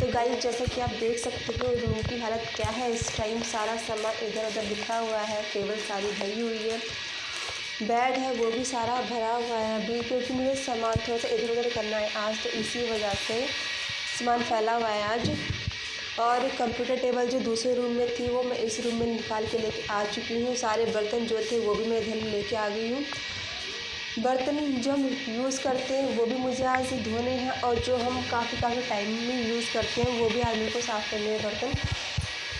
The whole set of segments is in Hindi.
तो गाइस जैसा कि आप देख सकते हो रूम की हालत क्या है इस टाइम। सारा सामान इधर उधर बिखरा हुआ है, टेबल सारी भरी हुई है, बेड है वो भी सारा भरा हुआ है अभी, क्योंकि मुझे सामान थोड़ा सा इधर उधर करना है आज, तो इसी वजह से सामान फैला हुआ है आज। और कंप्यूटर टेबल जो दूसरे रूम में थी वो मैं इस रूम में निकाल के लेके आ चुकी हूँ। सारे बर्तन जो थे वो भी मैं इधर लेके आ गई हूँ। बर्तन जो हम यूज़ करते हैं वो भी मुझे आज धोने हैं, और जो हम काफ़ी टाइम में यूज़ करते हैं वो भी आज मेरे को साफ़ करने हैं बर्तन,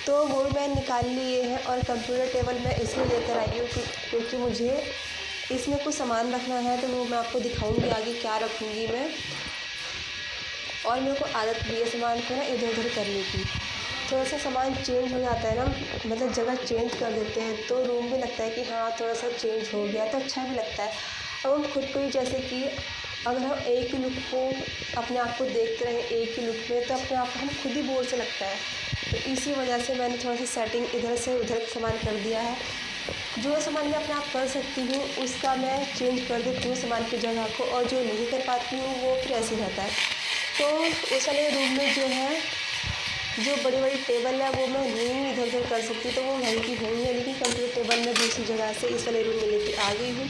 तो वो भी मैं निकाल लिए हैं। और कंप्यूटर टेबल मैं इसलिए लेकर आई हूँ क्योंकि मुझे इसमें कुछ सामान रखना है, तो वो मैं आपको दिखाऊंगी आगे क्या रखूँगी मैं। और मेरे को आदत भी है सामान को ना इधर उधर करने की। थोड़ा सा सामान चेंज हो जाता है ना, मतलब जगह चेंज कर देते हैं तो रूम भी लगता है कि हाँ थोड़ा सा चेंज हो गया, तो अच्छा भी लगता है। अब हम खुद को ही जैसे कि अगर हम एक ही लुक को अपने आप को देखते रहें एक ही लुक में, तो अपने आप को हम खुद ही बोर से लगता है। तो इसी वजह से मैंने थोड़ा सा सेटिंग इधर से उधर सामान कर दिया है। जो सामान मैं अपने आप कर सकती हूँ उसका मैं चेंज कर देती हूँ सामान की जगह को, और जो नहीं कर पाती हूँ वो फिर ऐसे रहता है। तो उस वाले रूम में जो है जो बड़ी बड़ी टेबल है वो मैं नहीं इधर उधर कर सकती, तो वो वहीं की वहीं है, लेकिन कंप्यूटर टेबल मैं दूसरी जगह से इस वाले रूम में लेके आ गई हूँ।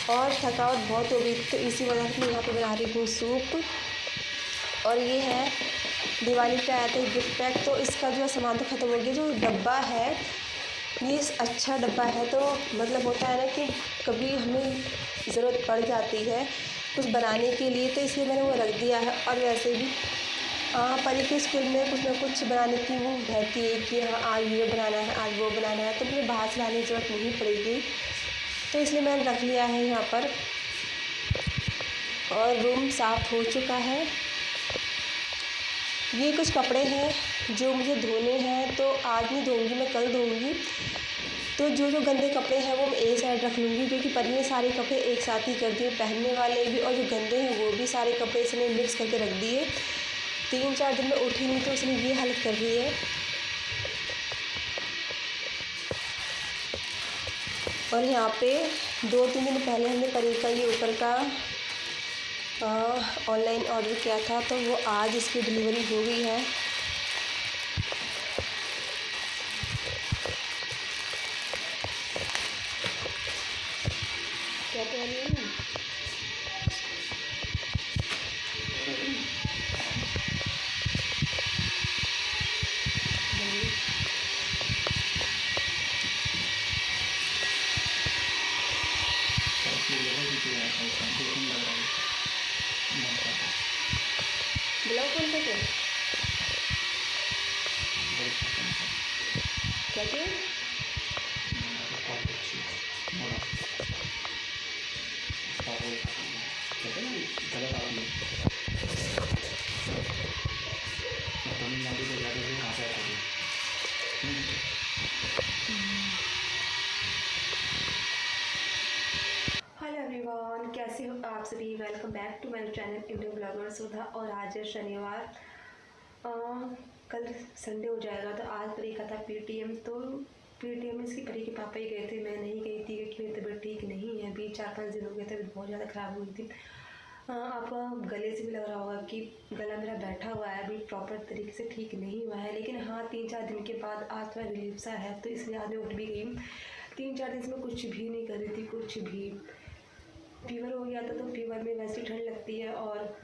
और थकावट बहुत हो गई थी, तो इसी वजह से मैं यहाँ पे बना रही हूँ सूप। और ये है दिवाली पे आया था गिफ्ट पैक, तो इसका जो सामान तो ख़त्म हो गया। जो डब्बा है ये अच्छा डब्बा है, तो मतलब होता है ना कि कभी हमें ज़रूरत पड़ जाती है कुछ बनाने के लिए, तो इसलिए मैंने वो रख दिया है। और वैसे भी परी के स्कूल में कुछ ना कुछ बनाने की वो रहती है कि हाँ आज ये बनाना है आज वो बनाना है, तो मुझे बाहर से लाने की ज़रूरत नहीं पड़ेगी, तो इसलिए मैंने रख लिया है यहाँ पर। और रूम साफ़ हो चुका है। ये कुछ कपड़े हैं जो मुझे धोने हैं, तो आज नहीं धोऊंगी मैं कल धोऊंगी। तो जो जो गंदे कपड़े हैं वो मैं एक साइड रख लूँगी, क्योंकि परी ने सारे कपड़े एक साथ ही कर दिए, पहनने वाले भी और जो गंदे हैं वो भी सारे कपड़े इसने मिक्स करके रख दिए। 3-4 दिन में उठी नहीं तो उसने ये हालत कर दी है। और यहाँ पे 2-3 दिन पहले हमने परी का ये ऊपर का ऑनलाइन ऑर्डर किया था, तो वो आज इसकी डिलीवरी हो गई है। क्या तो है ब्लाउज कौन सा क्या क्या हेलो एवरीवन, कैसे हो आप सभी। Welcome back to my channel Indian blogger Sudha. और आज है शनिवार, कल संडे हो जाएगा, तो आज परी का था पीटीएम। तो पीटीएम में इसकी परी के पापा ही गए थे, मैं नहीं गई थी क्योंकि मेरी तबीयत ठीक नहीं है। अभी 4-5 दिन हो गए थे, बहुत ज़्यादा ख़राब हुई थी। आपको गले से भी लग रहा होगा कि गला मेरा बैठा हुआ है, अभी प्रॉपर तरीके से ठीक नहीं हुआ है, लेकिन हाँ 3-4 दिन के बाद आज थोड़ा रिलीफ सा है, तो इसलिए आज मैं उठ भी गई हूँ। 3-4 दिन से मैं कुछ भी नहीं कर रही थी, कुछ भी। फीवर हो गया था, तो फीवर में वैसे ठंड लगती है और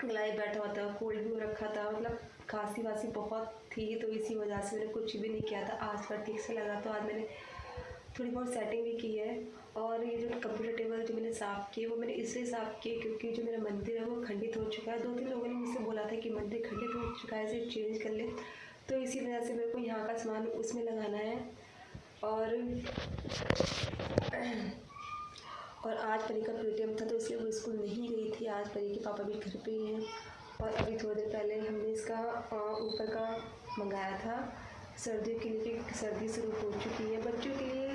गला ही बैठा हुआ था, कोल्ड भी हो रखा था, मतलब खांसी वासी बहुत थी, तो इसी वजह से मैंने कुछ भी नहीं किया था। आज थोड़ा ठीक से लगा, तो आज मैंने थोड़ी बहुत सेटिंग भी की है। और ये जो कंप्यूटर टेबल जो मैंने साफ़ किए वो मैंने इसलिए साफ़ किए क्योंकि जो मेरा मंदिर है वो खंडित हो चुका है। 2-3 लोगों ने मुझसे बोला था कि मंदिर खंडित हो चुका है, इसे चेंज कर ले, तो इसी वजह से मेरे को यहाँ का सामान उसमें लगाना है। और आज परी का पीटीएम था, तो इसलिए वो स्कूल नहीं गई थी। आज परी के पापा भी घर पे ही हैं। और अभी थोड़ी देर पहले हमने इसका ऊपर का मंगाया था सर्दियों के लिए, क्योंकि सर्दी शुरू हो चुकी है, बच्चों के लिए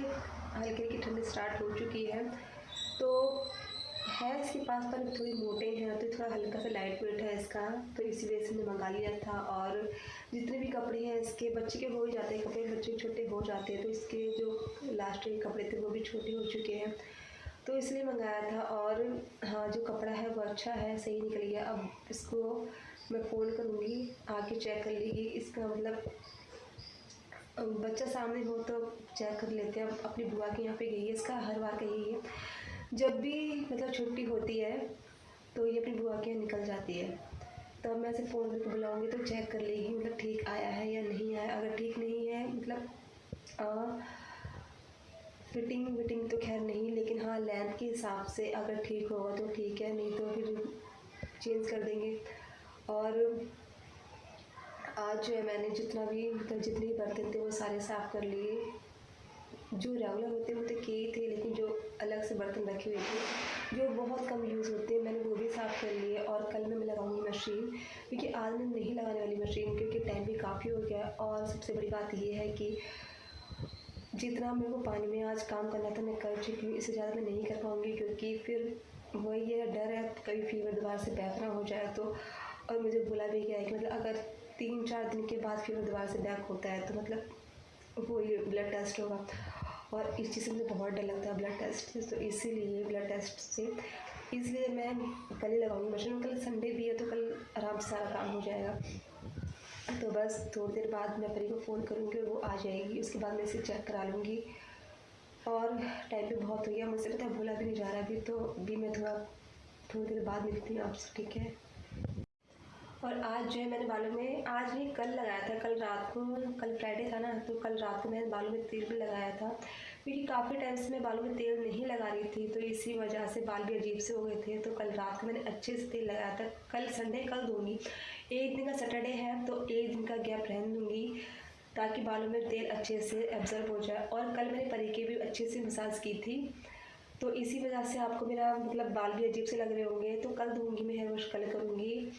हल्की हल्की ठंड स्टार्ट हो चुकी है। तो है इसके पास पर थोड़ी मोटे हैं, तो थोड़ा हल्का सा लाइट वेट है इसका, तो इसी वजह से मैंने मंगा लिया था। और जितने भी कपड़े हैं इसके, बच्चे के हो ही जाते हैं कपड़े, बच्चे छोटे हो जाते हैं, तो इसके जो लास्ट के कपड़े थे वो भी छोटे हो चुके हैं, तो इसलिए मंगाया था। और हाँ जो कपड़ा है वो अच्छा है, सही निकल गया। अब इसको मैं फ़ोन करूँगी, आके चेक कर लेगी। इसका मतलब बच्चा सामने हो तो चेक कर लेते हैं। अपनी बुआ के यहाँ पे गई है, इसका हर बार का यही है, जब भी मतलब छुट्टी होती है तो ये अपनी बुआ के यहाँ निकल जाती है। तब मैं इसे फ़ोन करके बुलाऊँगी तो चेक कर लेगी मतलब ठीक आया है या नहीं आया। अगर ठीक नहीं है मतलब फिटिंग विटिंग तो खैर नहीं, लेकिन हाँ लेंथ के हिसाब से अगर ठीक होगा तो ठीक है, नहीं तो फिर चेंज कर देंगे। और आज जो है मैंने जितना भी मतलब जितने भी बर्तन थे वो सारे साफ़ कर लिए। जो रेगुलर होते हैं वो तो किए थे, लेकिन जो अलग से बर्तन रखे हुए थे जो बहुत कम यूज़ होते हैं मैंने वो भी साफ़ कर लिए। और कल मैं लगाऊंगी मशीन, क्योंकि आज मैं नहीं लगाने वाली मशीन, क्योंकि टाइम भी काफ़ी हो गया। और सबसे बड़ी बात ये है कि जितना मेरे को पानी में आज काम करना था मैं कर चुकी हूँ, इससे ज़्यादा मैं नहीं कर पाऊँगी, क्योंकि फिर वही है डर है कभी फीवर दोबारा से बैक ना हो जाए तो। और मुझे बोला भी गया है कि मतलब अगर 3-4 दिन के बाद फीवर दोबारा से बैक होता है तो मतलब वो ये ब्लड टेस्ट होगा, और इस चीज़ से मुझे बहुत डर लगता है ब्लड टेस्ट से। तो इसीलिए ब्लड टेस्ट से इसलिए मैं कल ही लगाऊंगी मशीन। कल संडे भी है तो कल आराम से सारा काम हो जाएगा। तो बस थोड़ी देर बाद मैं परी को फ़ोन करूँगी और वो आ जाएगी, उसके बाद मैं इसे चेक करा लूँगी। और टाइम भी बहुत हो गया, मुझसे पता भूला भी नहीं जा रहा अभी, तो भी मैं थोड़ी देर बाद मिलती हूँ आपसे, ठीक है। और आज जो है मैंने बालों में, आज नहीं कल लगाया था, कल रात को, कल फ्राइडे था ना, तो कल रात को मैंने बालों में तेल भी लगाया था, क्योंकि काफ़ी टाइम से मैं बालों में तेल नहीं लगा रही थी, तो इसी वजह से बाल भी अजीब से हो गए थे। तो कल रात को मैंने अच्छे से तेल लगाया था। कल संडे, कल धोऊंगी, एक दिन का सैटरडे है तो एक दिन का गैप रहने दूँगी, ताकि बालों में तेल अच्छे से एब्जर्व हो जाए। और कल मैंने परी के भी अच्छे से मसाज की थी, तो इसी वजह से आपको मेरा मतलब बाल भी अजीब से लग रहे होंगे। तो कल धोऊंगी मैं, हेयर वॉश कल करूँगी।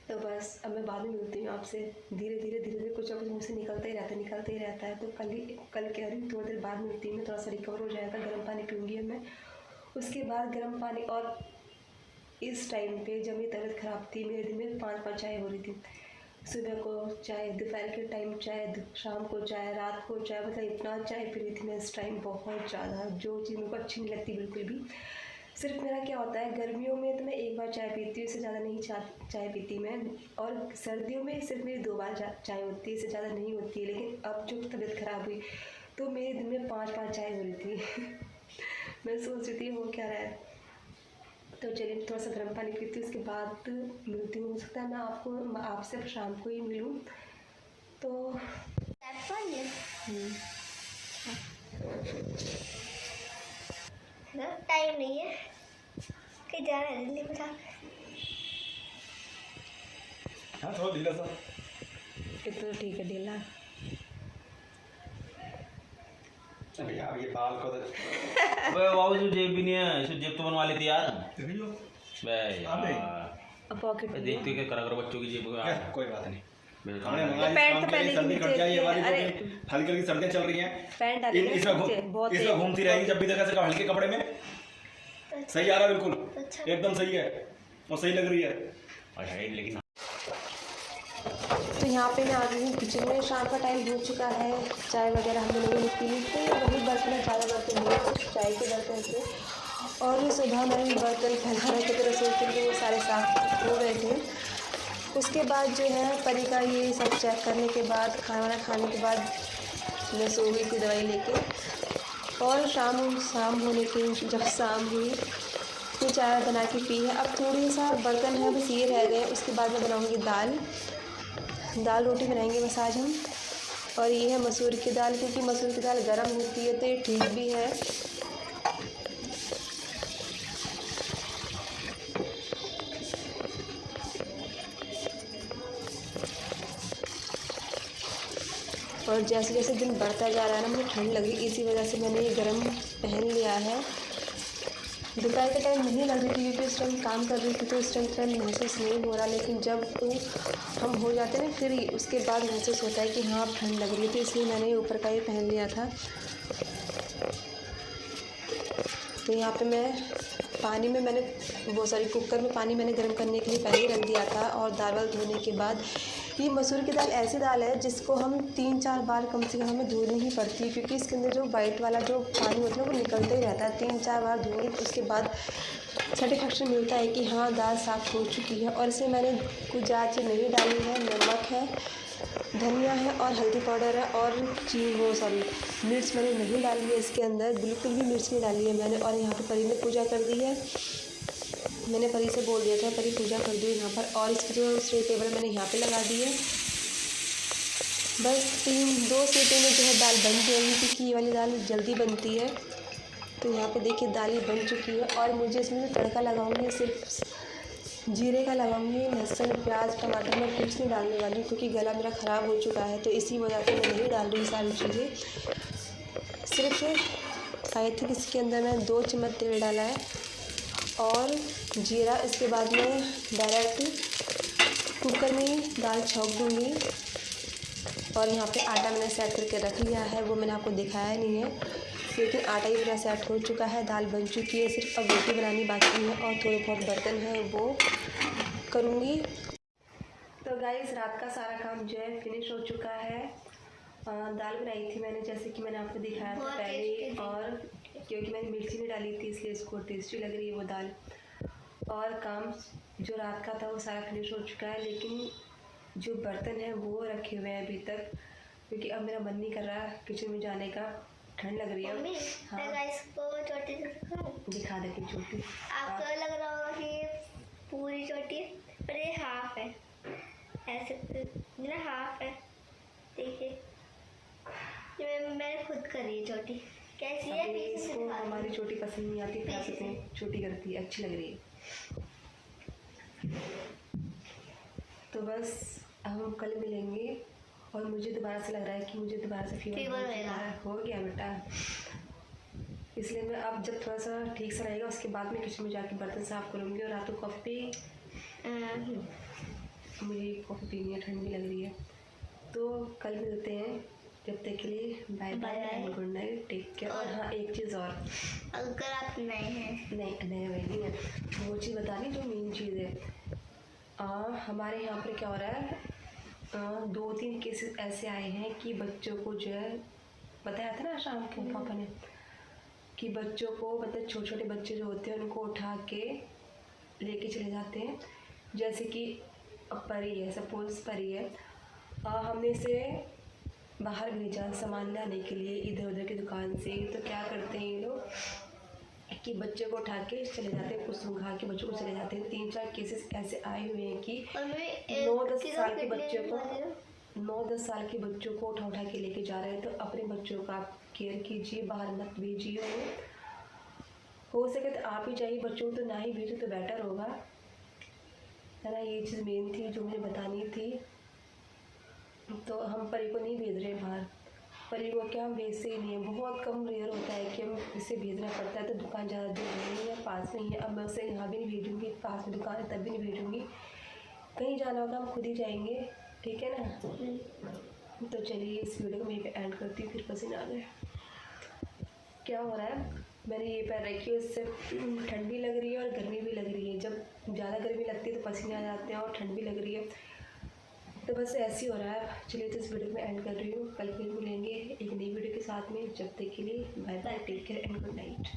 तो बस अब मैं बाद में मिलती हूँ आपसे। धीरे धीरे कुछ ना कुछ मुझसे निकलता ही रहता है। तो कल कह रही हूँ थोड़ी देर बाद मिलती हूँ, मैं थोड़ा सा रिकवर हो जाएगा। गर्म पानी पीऊँगी अब मैं, उसके बाद गर्म पानी। और इस टाइम पे जब मेरी तबीयत ख़राब थी, मेरे दिन में 5-5 चाय हो रही थी। सुबह को चाय, दोपहर के टाइम चाय, शाम को चाय, रात को चाय, मतलब इतना चाय पी रही थी मैं इस टाइम, बहुत ज़्यादा। जो चीज़ मेरे को अच्छी नहीं लगती बिल्कुल भी। सिर्फ मेरा क्या होता है, गर्मियों में तो मैं एक बार चाय पीती हूँ, इससे ज़्यादा नहीं चाय पीती मैं। और सर्दियों में सिर्फ मेरी 2 बार चाय होती है, इससे ज़्यादा नहीं होती है। लेकिन अब जो तबीयत ख़राब हुई तो मेरे दिन में 5-5 चाय हो रही थी। मैं सोच रही थी हो क्या रहा है। तो चलिए थोड़ा सा गर्म पानी पीती हूँ, उसके बाद मिलती हूँ। हो सकता है मैं आपसे शाम को ही मिलूँ। तो टाइम नहीं है कि जा रहा है जल्दी बता। हाँ थोड़ा ढीला सा, इतना ठीक है ढीला। अरे यार ये बाल को तो अबे बाबू जो जेब भी नहीं है, इसे जेब तो बनवा लेती यार। देखियो बे यार पॉकेट देखते क्या करा करो बच्चों की जेब में। कोई बात नहीं, बिल्कुल। हमने मंगाया इस पैंट काम तो के लिए। पहले सर्दी ही कट जाए, ये वाली अरे जो हल्की हल्की सर्दियाँ चल रही हैं, पैंट डाली इसमें घूमती रहेगी जब भी देखा से हल्के कपड़े में। सही आ रहा है बिल्कुल, एकदम सही है और सही लग रही है। अच्छा लेकिन तो यहाँ पे मैं आ गई हूँ किचन में। शाम का टाइम हो चुका है, चाय वगैरह हम लोगों ने पी ली थी। वही बर्तन है, ज़्यादा बर्तन नहीं, सिर्फ चाय के बर्तन थे। और सुबह मैंने बर्तन फैला रखे थे रसोई के लिए, वो सारे साफ हो गए थे। उसके बाद जो है परी का ये सब चेक करने के बाद, खाना वाना खाने के बाद मैं सो गई थी दवाई लेके। और शाम होने की जब शाम हुई तो चाय बना के पी है। अब थोड़ी सा बर्तन है बस ये रह गए, उसके बाद मैं बनाऊँगी दाल रोटी बनाएंगे बस आज हम। और ये है मसूर की दाल, क्योंकि मसूर की दाल गर्म होती है तो ये ठीक भी है। और जैसे जैसे दिन बढ़ता जा रहा है ना, मुझे ठंड लग रही, इसी वजह से मैंने ये गर्म पहन लिया है। दोपहर के टाइम नहीं लग रही थी क्योंकि उस टाइम काम कर रही थी, तो उस टाइम महसूस नहीं हो रहा। लेकिन जब हम हो जाते हैं ना फिर उसके बाद महसूस होता है कि हाँ अब ठंड लग रही है, तो इसलिए मैंने ये ऊपर का ही पहन लिया था। तो यहाँ पे मैं पानी में मैंने कुकर में पानी मैंने गर्म करने के लिए पहले ही रख दिया था। और दाल वाल धोने के बाद, ये मसूर की दाल ऐसी दाल है जिसको हम 3-4 बार कम से कम हमें धोनी ही पड़ती है, क्योंकि इसके अंदर जो वाइट वाला जो पानी होता है वो निकलता ही रहता है। 3-4 बार धोएंगे तो उसके बाद सेटिस्फेक्शन मिलता है कि हाँ दाल साफ़ हो चुकी है। और इसमें मैंने कुछ ज़्यादा चीज़ नहीं डाली है, नमक है, धनिया है और हल्दी पाउडर है और मिर्च मैंने नहीं डाली है इसके अंदर, बिल्कुल भी मिर्च नहीं डाली है मैंने। और यहाँ पे परी ने पूजा कर दी है, मैंने परी से बोल दिया था परी पूजा कर दो यहाँ पर। और इसकी जो स्टे टेबल मैंने यहाँ पे लगा दी है। बस 2 सीटी में जो है दाल बन जाएगी, क्योंकि ये वाली दाल जल्दी बनती है। तो यहाँ पे देखिए दाल ही बन चुकी है। और मुझे इसमें जो तड़का लगाऊंगी सिर्फ जीरे का लगाऊंगी, लहसुन प्याज टमाटर मैं कुछ नहीं डालने वाली, क्योंकि गला मेरा ख़राब हो चुका है। तो इसी वजह से मैं नहीं डाल रही सारी चीज़ें। सिर्फ आई थिंक इसके अंदर मैं 2 चम्मच तेल डाला है और जीरा। इसके बाद मैं डायरेक्ट कुकर में ही दाल छौंक दूँगी। और यहाँ पे आटा मैंने सेट करके रख लिया है, वो मैंने आपको दिखाया नहीं है, लेकिन आटा ही मेरा सेट हो चुका है, दाल बन चुकी है। सिर्फ अब रोटी बनानी बाकी है और थोड़े बहुत बर्तन हैं वो करूँगी। तो गाइस रात का सारा काम जो है फिनिश हो चुका है। दाल बनाई थी मैंने, जैसे कि मैंने आपको दिखाया था पहले, और क्योंकि मैंने मिर्ची नहीं डाली थी इसलिए इसको टेस्टी लग रही है वो दाल। और काम जो रात का था वो सारा फिनिश हो चुका है, लेकिन जो बर्तन हैं वो रखे हुए हैं अभी तक, क्योंकि अब मेरा मन नहीं कर रहा किचन में जाने का, ठंड लग रही है। हाँ इसको छोटी दिखा देती छोटी। आपको लग रहा होगा कि पूरी छोटी है, पर ये हाफ है, ऐसे ना हाफ है। देखिए ये मैंने खुद करी है छोटी, कैसी है? इसको हमारी छोटी पसंद नहीं आती, क्या सकते हैं, छोटी करती है, अच्छी लग रही है। तो बस हम कल मिलेंगे। और मुझे दोबारा से लग रहा है कि मुझे दोबारा से फीवर हो गया बेटा, इसलिए मैं अब जब थोड़ा सा ठीक से रहेगा उसके बाद मैं किचन में जाके बर्तन साफ़ करूँगी। और रात को कॉफ़ी मुझे कॉफ़ी पीनी है, ठंड भी लग रही है। तो कल मिलते हैं, जब तक के लिए bye bye and good night, take care. और हाँ एक चीज़ और, अगर आप नए हैं, नए नहीं है, वो चीज़ बतानी जो मेन चीज़ है। हमारे यहाँ पर क्या हो रहा है, 2-3 केसेस ऐसे आए हैं कि बच्चों को जो है, बताया था ना शाम को पापा ने, कि बच्चों को मतलब छोटे बच्चे जो होते हैं उनको उठा के लेके चले जाते हैं। जैसे कि परी है, सपोज़ परी है, हमने इसे बाहर भेजा सामान लाने के लिए इधर उधर की दुकान से। तो क्या करते हैं ये लोग कि बच्चे को उठा के चले जाते हैं, कुछ सुखा के बच्चों को चले जाते हैं। 3-4 केसेस ऐसे आए हुए हैं कि 9-10 साल के बच्चे को 9-10 साल के बच्चों को उठा के लेके जा रहे हैं। तो अपने बच्चों का आप केयर कीजिए, बाहर मत भेजिए। हो सके तो आप ही जाइए, बच्चों को तो ना ही भेजो तो बेटर होगा, है ना। ये चीज़ मेन थी जो मुझे बतानी थी। तो हम परी को नहीं भेज रहे बाहर, परी को क्या हम भेजते ही नहीं है, बहुत कम रेयर होता है कि हम इसे भेजना पड़ता है। तो दुकान ज़्यादा दूर नहीं है, पास में ही है। अब मैं उसे यहाँ भी नहीं भेजूँगी, पास में दुकान है तब भी नहीं भेजूँगी, कहीं जाना होगा हम खुद ही जाएंगे, ठीक है ना। तो चलिए इस वीडियो को मैं पे एंड करती हूँ, फिर पसीना आ गया। क्या हो रहा है, मैंने ये पहन रखी है, उससे ठंडी लग रही है और गर्मी भी लग रही है। जब ज़्यादा गर्मी लगती है तो पसीने आ जाते हैं और ठंड भी लग रही है, तो बस ऐसे ही हो रहा है। चलिए तो इस वीडियो में एंड कर रही हूँ, कल फिर मिलेंगे एक नई वीडियो के साथ में। जब तक के लिए bye bye, take care and good night.